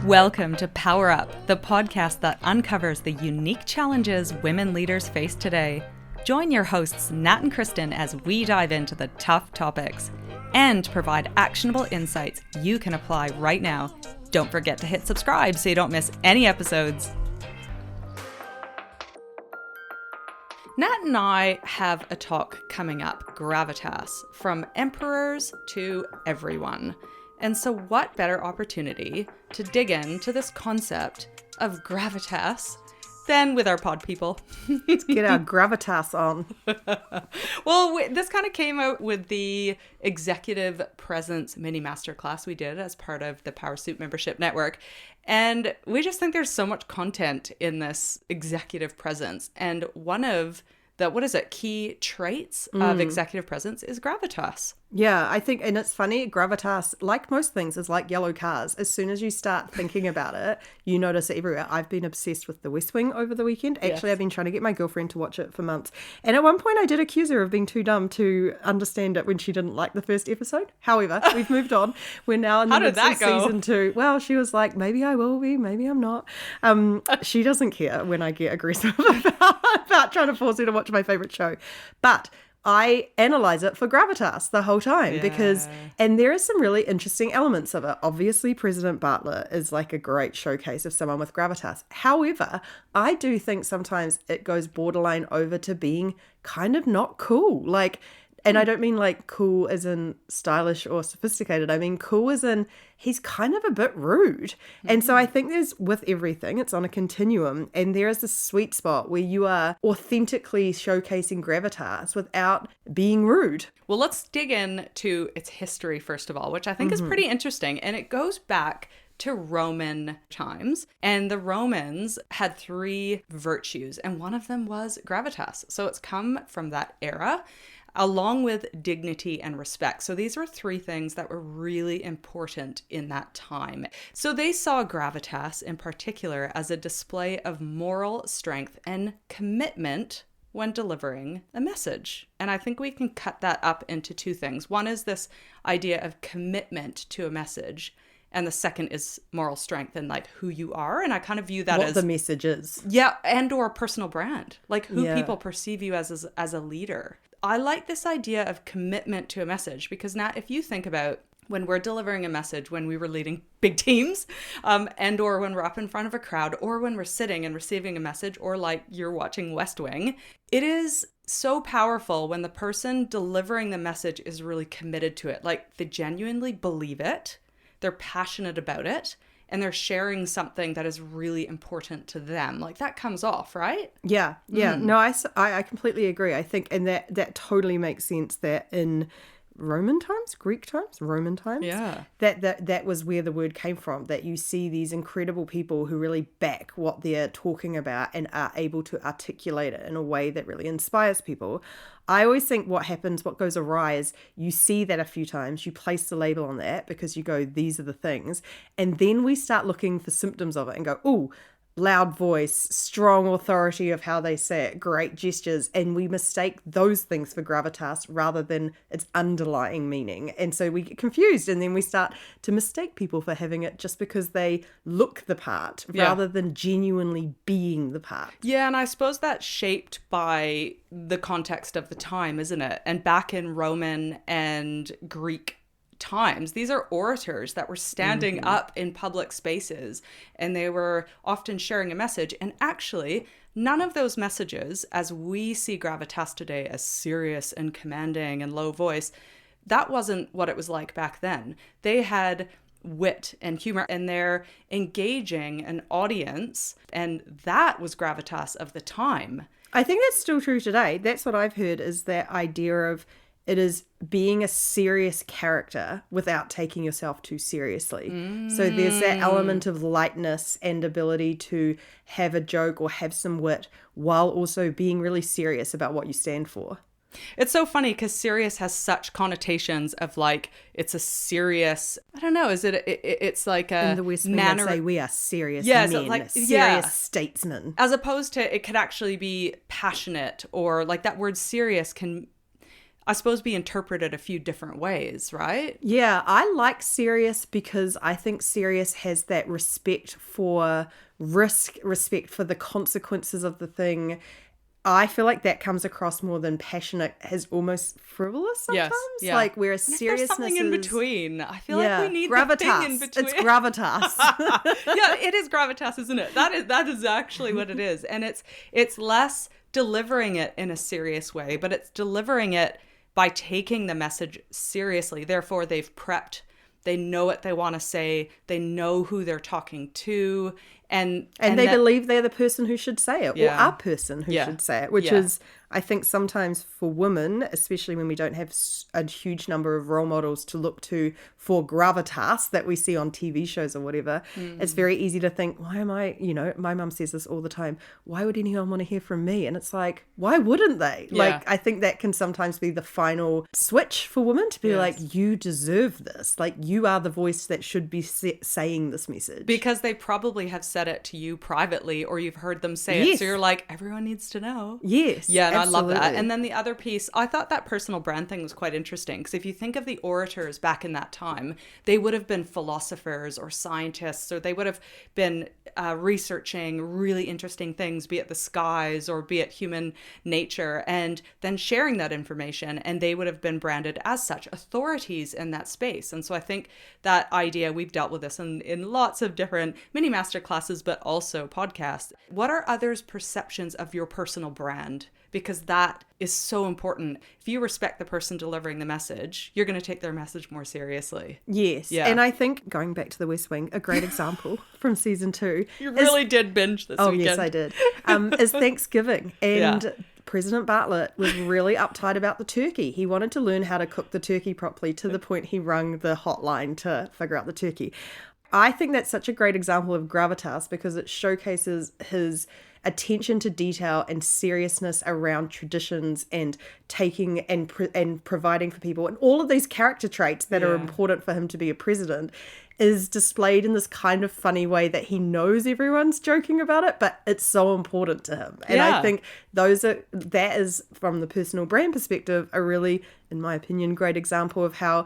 Welcome to Powr Up, the podcast that uncovers the unique challenges women leaders face today. Join your hosts Nat and Kristen as we dive into the tough topics and provide actionable insights you can apply right now. Don't forget to hit subscribe so you don't miss any episodes. Nat and I have a talk coming up, Gravitas, from emperors to everyone. And so what better opportunity to dig into this concept of gravitas than with our pod people? Let's get our gravitas on. Well, this kind of came out with the executive presence mini masterclass we did as part of the Powrsuit membership network. And we just think there's so much content in this executive presence. And one of the, key traits of executive presence is gravitas. Yeah, I think, and it's funny, gravitas, like most things, is like yellow cars. As soon as you start thinking about it, you notice it everywhere. I've been obsessed with The West Wing over the weekend. Actually, yes. I've been trying to get my girlfriend to watch it for months. And at one point, I did accuse her of being too dumb to understand it when she didn't like the first episode. However, we've moved on. We're now in the midst of season 2. Well, she was like, maybe I will be, maybe I'm not. She doesn't care when I get aggressive about trying to force her to watch my favorite show. But I analyze it for gravitas the whole time because, and there are some really interesting elements of it. Obviously, President Bartlett is like a great showcase of someone with gravitas. However, I do think sometimes it goes borderline over to being kind of not cool. And I don't mean like cool as in stylish or sophisticated. I mean cool as in he's kind of a bit rude. And so I think there's, with everything, it's on a continuum. And there is this sweet spot where you are authentically showcasing gravitas without being rude. Well, let's dig into its history, first of all, which I think is pretty interesting. And it goes back to Roman times. And the Romans had 3 virtues, and one of them was gravitas. So it's come from that era, along with dignity and respect. So these were 3 things that were really important in that time. So they saw gravitas in particular as a display of moral strength and commitment when delivering a message. And I think we can cut that up into 2 things. One is this idea of commitment to a message, and the second is moral strength and like who you are. And I kind of view that as what the message is. Yeah, and or personal brand, like who people perceive you as a leader. I like this idea of commitment to a message because now if you think about when we're delivering a message, when we were leading big teams, and or when we're up in front of a crowd, or when we're sitting and receiving a message, or like you're watching West Wing, it is so powerful when the person delivering the message is really committed to it. Like they genuinely believe it, they're passionate about it, and they're sharing something that is really important to them. Like that comes off, right? Yeah. No, I completely agree. I think, and that totally makes sense that in Roman times, that was where the word came from, that you see these incredible people who really back what they're talking about and are able to articulate it in a way that really inspires people. I always think what goes awry is you see that a few times, you place the label on that because you go, these are the things. And then we start looking for symptoms of it and go, ooh, loud voice, strong authority of how they say it, great gestures. And we mistake those things for gravitas rather than its underlying meaning. And so we get confused and then we start to mistake people for having it just because they look the part rather than genuinely being the part. Yeah, and I suppose that's shaped by the context of the time, isn't it? And back in Roman and Greek times, these are orators that were standing up in public spaces and they were often sharing a message. And actually, none of those messages, as we see gravitas today as serious and commanding and low voice, that wasn't what it was like back then. They had wit and humor and they're engaging an audience, and that was gravitas of the time. I think that's still true today. That's what I've heard, is that idea of it is being a serious character without taking yourself too seriously. So there's that element of lightness and ability to have a joke or have some wit while also being really serious about what you stand for. It's so funny because serious has such connotations of like, it's a serious, I don't know, it's like a in the West manner. They say we are serious men, so like, serious statesmen. As opposed to it could actually be passionate, or like that word serious can, I suppose, be interpreted a few different ways, right? Yeah, I like serious because I think serious has that respect for risk, respect for the consequences of the thing. I feel like that comes across more than passionate as almost frivolous sometimes. Yes, yeah. Like, whereas And if seriousness there's something in is... between. I feel like we need gravitas. the thing in between. It's gravitas. Yeah, it is gravitas, isn't it? That is actually what it is. And it's less delivering it in a serious way, but it's delivering it by taking the message seriously. Therefore, they've prepped. They know what they want to say. They know who they're talking to. And they believe they're the person who should say it, or a person who Yeah. should say it, which is, I think, sometimes for women, especially when we don't have a huge number of role models to look to for gravitas that we see on TV shows or whatever, it's very easy to think, why am I, my mum says this all the time, why would anyone want to hear from me? And it's like, why wouldn't they? Yeah. Like, I think that can sometimes be the final switch for women to be like, you deserve this. Like, you are the voice that should be saying this message. Because they probably have said it to you privately, or you've heard them say it. So you're like, everyone needs to know. Yes. Yeah, and absolutely. I love that. And then the other piece, I thought that personal brand thing was quite interesting, because if you think of the orators back in that time, they would have been philosophers or scientists, or they would have been researching really interesting things, be it the skies or be it human nature, and then sharing that information. And they would have been branded as such authorities in that space. And so I think that idea, we've dealt with this in lots of different mini master classes, but also podcasts. What are others' perceptions of your personal brand? Because that is so important. If you respect the person delivering the message, you're going to take their message more seriously. Yes. Yeah. And I think, going back to the West Wing, a great example from season 2. You really did binge this weekend. Oh, yes, I did. Is Thanksgiving. And President Bartlett was really uptight about the turkey. He wanted to learn how to cook the turkey properly, to the point he rung the hotline to figure out the turkey. I think that's such a great example of gravitas, because it showcases his attention to detail and seriousness around traditions and taking and providing for people, and all of these character traits that are important for him to be a president is displayed in this kind of funny way that he knows everyone's joking about it, but it's so important to him. And I think that is, from the personal brand perspective, a really, in my opinion, great example of how,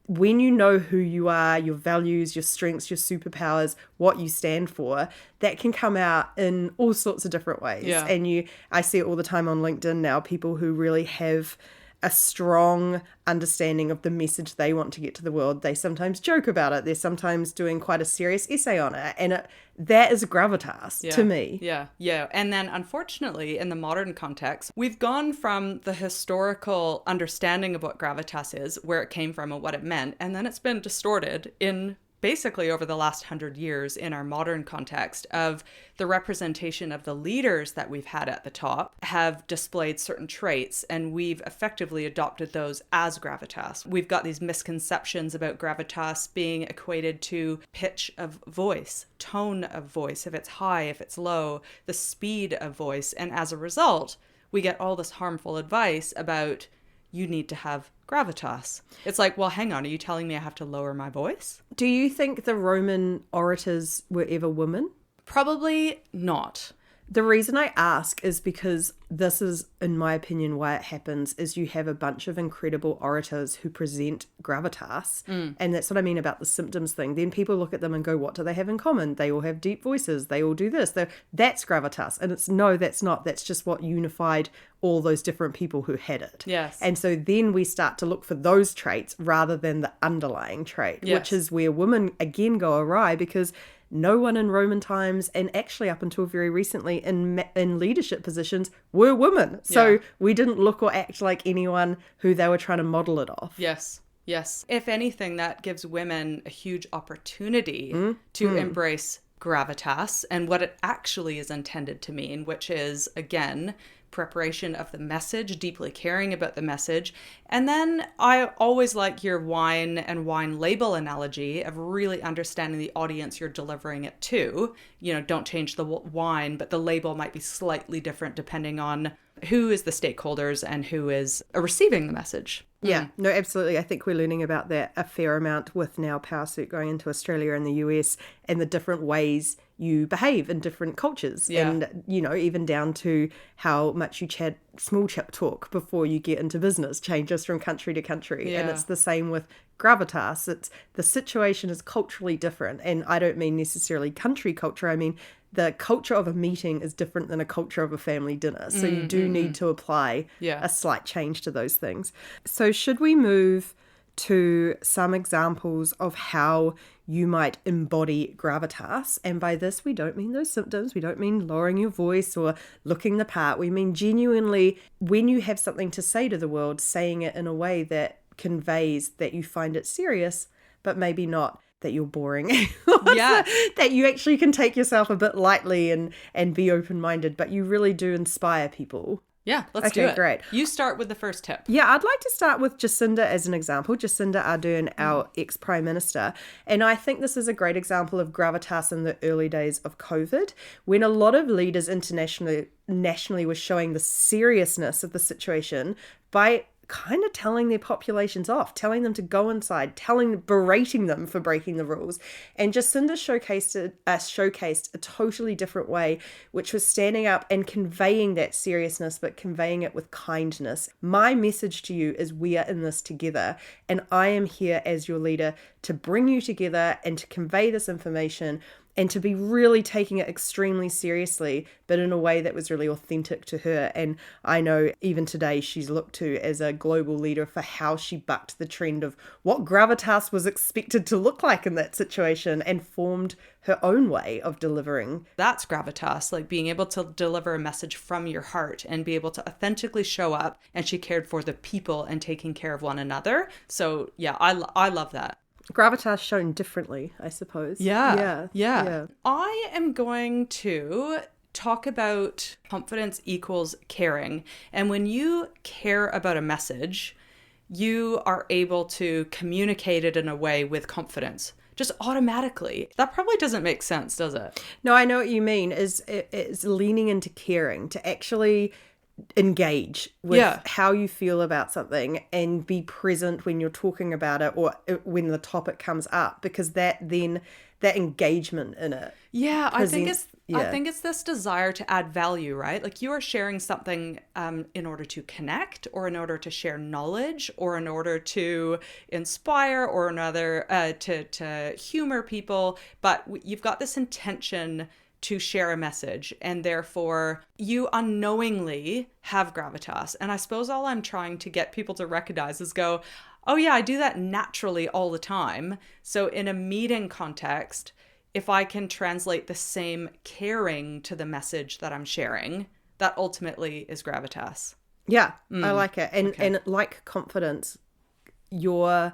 when you know who you are, your values, your strengths, your superpowers, what you stand for, that can come out in all sorts of different ways. Yeah. And I see it all the time on LinkedIn now, people who really have a strong understanding of the message they want to get to the world. They sometimes joke about it. They're sometimes doing quite a serious essay on it. And that is gravitas to me. Yeah, yeah. And then unfortunately, in the modern context, we've gone from the historical understanding of what gravitas is, where it came from and what it meant, and then it's been distorted in basically over the last 100 years in our modern context of the representation of the leaders that we've had at the top have displayed certain traits, and we've effectively adopted those as gravitas. We've got these misconceptions about gravitas being equated to pitch of voice, tone of voice, if it's high, if it's low, the speed of voice. And as a result, we get all this harmful advice about you need to have gravitas. It's like, well, hang on, are you telling me I have to lower my voice? Do you think the Roman orators were ever women? Probably not. The reason I ask is because this is, in my opinion, why it happens is you have a bunch of incredible orators who present gravitas. And that's what I mean about the symptoms thing. Then people look at them and go, what do they have in common? They all have deep voices. They all do this. That's gravitas. And it's, no, that's not. That's just what unified all those different people who had it. Yes. And so then we start to look for those traits rather than the underlying trait, which is where women, again, go awry, because no one in Roman times, and actually up until very recently in leadership positions, were women. So we didn't look or act like anyone who they were trying to model it off. Yes. Yes. If anything, that gives women a huge opportunity to embrace gravitas and what it actually is intended to mean, which is, again, preparation of the message, deeply caring about the message. And then I always like your wine and wine label analogy of really understanding the audience you're delivering it to. You know, don't change the wine, but the label might be slightly different depending on who is the stakeholders and who is receiving the message. Yeah, no, absolutely. I think we're learning about that a fair amount with now Powrsuit going into Australia and the US, and the different ways you behave in different cultures. And, even down to how much you chat, small chat talk before you get into business changes from country to country. And it's the same with gravitas. It's the situation is culturally different. And I don't mean necessarily country culture. I mean, the culture of a meeting is different than a culture of a family dinner. So you do need to apply a slight change to those things. So should we move to some examples of how you might embody gravitas? And by this, we don't mean those symptoms. We don't mean lowering your voice or looking the part. We mean genuinely, when you have something to say to the world, saying it in a way that conveys that you find it serious, but maybe not that you're boring. That you actually can take yourself a bit lightly and be open-minded, but you really do inspire people. Yeah, let's do it. Great. You start with the first tip. Yeah, I'd like to start with Jacinda as an example. Jacinda Ardern, our ex-Prime Minister. And I think this is a great example of gravitas in the early days of COVID, when a lot of leaders nationally were showing the seriousness of the situation by kind of telling their populations off, telling them to go inside, berating them for breaking the rules. And Jacinda showcased a totally different way, which was standing up and conveying that seriousness, but conveying it with kindness. My message to you is we are in this together, and I am here as your leader to bring you together and to convey this information and to be really taking it extremely seriously, but in a way that was really authentic to her. And I know even today she's looked to as a global leader for how she bucked the trend of what gravitas was expected to look like in that situation and formed her own way of delivering. That's gravitas, like being able to deliver a message from your heart and be able to authentically show up. And she cared for the people and taking care of one another. So yeah, I love that. Gravitas shown differently, I suppose. Yeah. I am going to talk about confidence equals caring. And when you care about a message, you are able to communicate it in a way with confidence. Just automatically. That probably doesn't make sense, does it? No, I know what you mean. Is leaning into caring, to actually engage with how you feel about something and be present when you're talking about it or when the topic comes up, because that engagement in it. Yeah, I think it's this desire to add value, right? Like you are sharing something in order to connect, or in order to share knowledge, or in order to inspire, or another to humor people, but you've got this intention to share a message, and therefore you unknowingly have gravitas. And I suppose all I'm trying to get people to recognize is go, oh yeah, I do that naturally all the time. So in a meeting context, if I can translate the same caring to the message that I'm sharing, that ultimately is gravitas. Yeah, I like it. And like confidence, your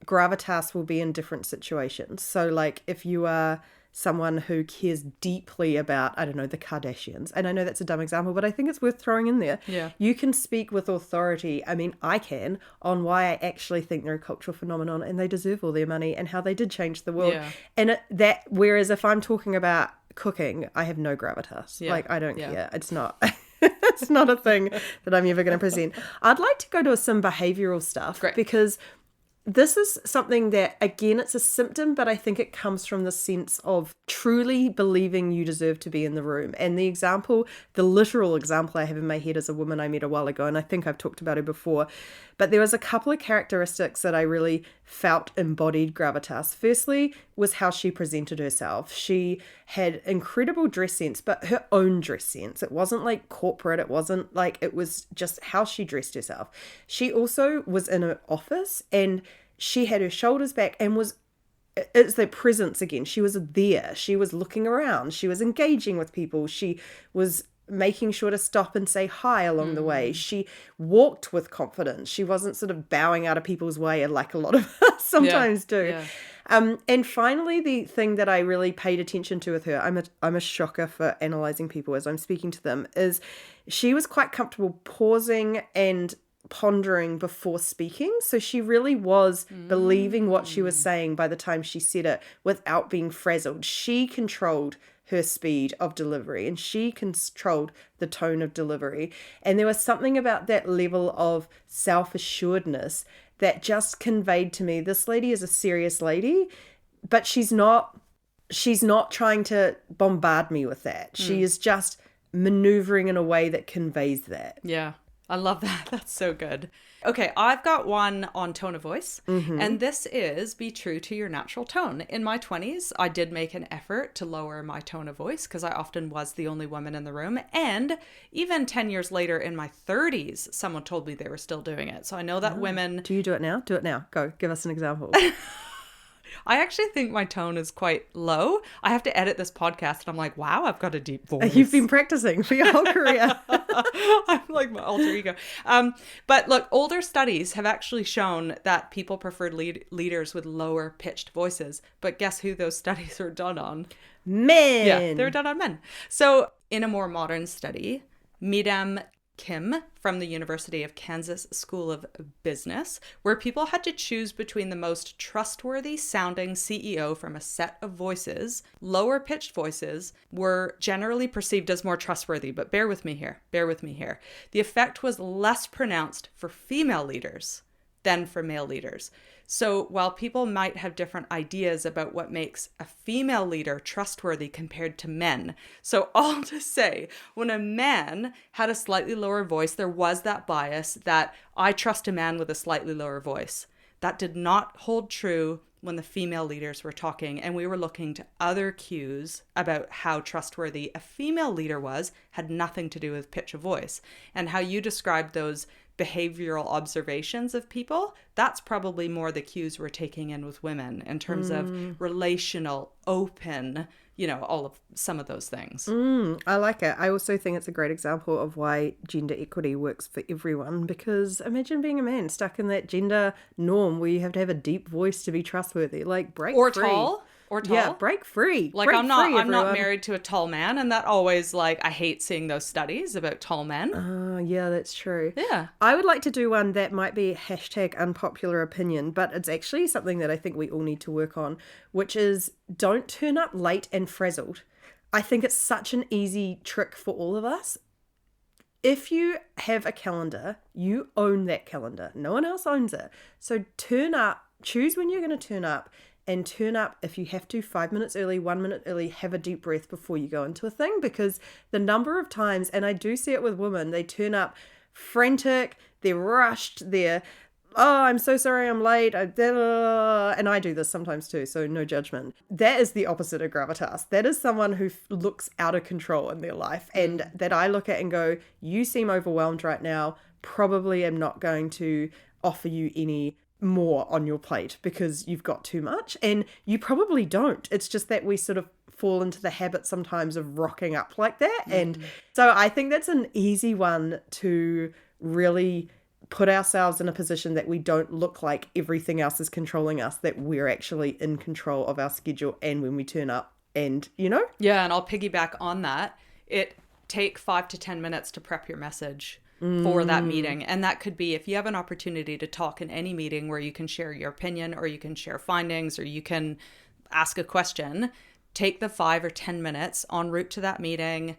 gravitas will be in different situations. So like if you are someone who cares deeply about, I don't know, the Kardashians. And I know that's a dumb example, but I think it's worth throwing in there. Yeah. You can speak with authority, I mean, I can, on why I actually think they're a cultural phenomenon and they deserve all their money and how they did change the world. Yeah. And whereas if I'm talking about cooking, I have no gravitas. Yeah. Like, I don't care. It's not... it's not a thing that I'm ever going to present. I'd like to go to some behavioral stuff. Great. Because this is something that, again, it's a symptom, but I think it comes from the sense of truly believing you deserve to be in the room. And the literal example I have in my head is a woman I met a while ago, and I think I've talked about her before. But there was a couple of characteristics that I really felt embodied gravitas. Firstly was how she presented herself. She had incredible dress sense, but her own dress sense. It wasn't like corporate. It wasn't like, it was just how she dressed herself. She also was in an office and she had her shoulders back and it's the presence again. She was there. She was looking around. She was engaging with people. She was making sure to stop and say hi along the way. She walked with confidence. She wasn't sort of bowing out of people's way like a lot of us sometimes do. Yeah. And finally, the thing that I really paid attention to with her, I'm a shocker for analysing people as I'm speaking to them, is she was quite comfortable pausing and pondering before speaking. So she really was believing what she was saying by the time she said it without being frazzled. She controlled her speed of delivery and she controlled the tone of delivery. And there was something about that level of self-assuredness that just conveyed to me, this lady is a serious lady, but she's not she's not trying to bombard me with that. She is just maneuvering in a way that conveys that. Yeah, I love that. That's so good. Okay, I've got one on tone of voice, and this is be true to your natural tone. In my 20s, I did make an effort to lower my tone of voice because I often was the only woman in the room. And even 10 years later in my 30s, someone told me they were still doing it. So I know that women... Do you do it now? Do it now. Go. Give us an example. I actually think my tone is quite low. I have to edit this podcast and I'm like, wow, I've got a deep voice. You've been practicing for your whole career. I'm like my alter ego. But look, older studies have actually shown that people preferred leaders with lower pitched voices. But guess who those studies were done on? Men. Yeah, they were done on men. So in a more modern study, Midam Kim from the University of Kansas School of Business, where people had to choose between the most trustworthy sounding CEO from a set of voices, lower pitched voices were generally perceived as more trustworthy. But bear with me here. The effect was less pronounced for female leaders than for male leaders. So while people might have different ideas about what makes a female leader trustworthy compared to men, so all to say, when a man had a slightly lower voice, there was that bias that I trust a man with a slightly lower voice. That did not hold true when the female leaders were talking, and we were looking to other cues about how trustworthy a female leader was, had nothing to do with pitch of voice. And how you described those behavioral observations of people, that's probably more the cues we're taking in with women in terms of relational, open, all of some of those things. I like it. I also think it's a great example of why gender equity works for everyone, because imagine being a man stuck in that gender norm where you have to have a deep voice to be trustworthy. Like, break or free. Or tall. Yeah, break free. Like, break I'm not free, I'm not everyone. married to a tall man, and that always, I hate seeing those studies about tall men. Oh, yeah, that's true. Yeah. I would like to do one that might be #unpopular opinion, but it's actually something that I think we all need to work on, which is don't turn up late and frazzled. I think it's such an easy trick for all of us. If you have a calendar, you own that calendar. No one else owns it. So turn up, choose when you're going to turn up, and turn up if you have to 5 minutes early, 1 minute early, have a deep breath before you go into a thing, because the number of times, and I do see it with women, they turn up frantic, they're rushed, I'm so sorry I'm late, and I do this sometimes too, so no judgment. That is the opposite of gravitas. That is someone who looks out of control in their life, and that I look at and go, you seem overwhelmed right now, probably am not going to offer you any more on your plate because you've got too much, and you probably don't. It's just that we sort of fall into the habit sometimes of rocking up like that. And so I think that's an easy one to really put ourselves in a position that we don't look like everything else is controlling us, that we're actually in control of our schedule and when we turn up, and Yeah, and I'll piggyback on that. It take 5 to 10 minutes to prep your message for that meeting. And that could be if you have an opportunity to talk in any meeting where you can share your opinion, or you can share findings, or you can ask a question, take the 5 or 10 minutes en route to that meeting,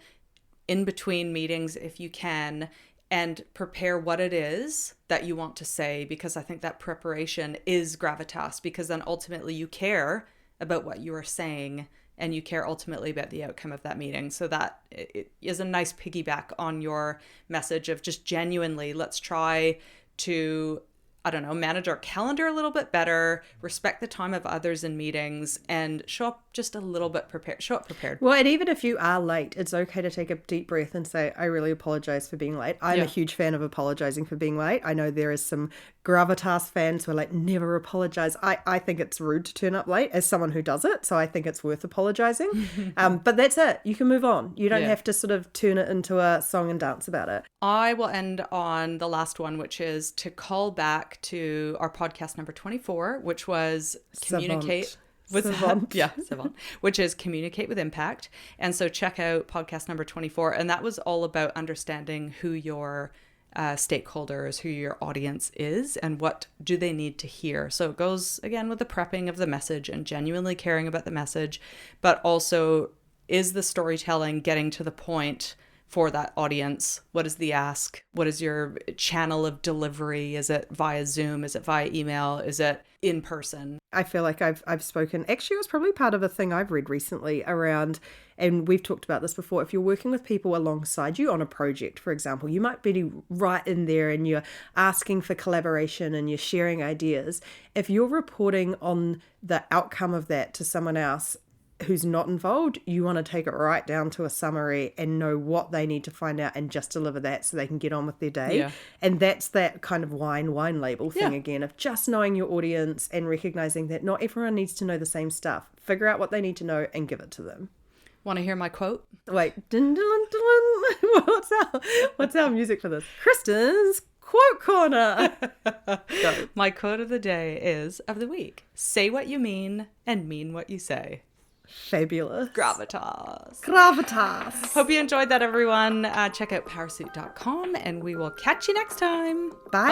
in between meetings if you can, and prepare what it is that you want to say, because I think that preparation is gravitas, because then ultimately you care about what you are saying, and you care ultimately about the outcome of that meeting. So that it is a nice piggyback on your message of just genuinely, let's try to, manage our calendar a little bit better, respect the time of others in meetings, and show up just a little bit prepared. Show up prepared. Well, and even if you are late, it's okay to take a deep breath and say, I really apologize for being late. I'm a huge fan of apologizing for being late. I know there is some gravitas fans who are like, never apologize. I think it's rude to turn up late as someone who does it. So I think it's worth apologizing. But that's it. You can move on. You don't have to sort of turn it into a song and dance about it. I will end on the last one, which is to call back to our podcast number 24, which was communicate with Savant, which is communicate with impact. And so check out podcast number 24. And that was all about understanding who your stakeholders, who your audience is, and what do they need to hear. So it goes again with the prepping of the message and genuinely caring about the message, but also is the storytelling getting to the point for that audience? What is the ask? What is your channel of delivery? Is it via Zoom? Is it via email? Is it in person? I feel like I've spoken. Actually, it was probably part of a thing I've read recently around, and we've talked about this before. If you're working with people alongside you on a project, for example, you might be right in there and you're asking for collaboration and you're sharing ideas. If you're reporting on the outcome of that to someone else who's not involved, you want to take it right down to a summary and know what they need to find out and just deliver that so they can get on with their day. Yeah. And that's that kind of wine label thing Yeah. again, of just knowing your audience and recognizing that not everyone needs to know the same stuff. Figure out what they need to know and give it to them. Want to hear my quote? Wait, dun, dun, dun, dun. What's our music for this? Kristen's Quote Corner. Go. My quote of the week. Say what you mean and mean what you say. Fabulous. Gravitas. Gravitas. Hope you enjoyed that, everyone. Check out powrsuit.com and we will catch you next time. Bye.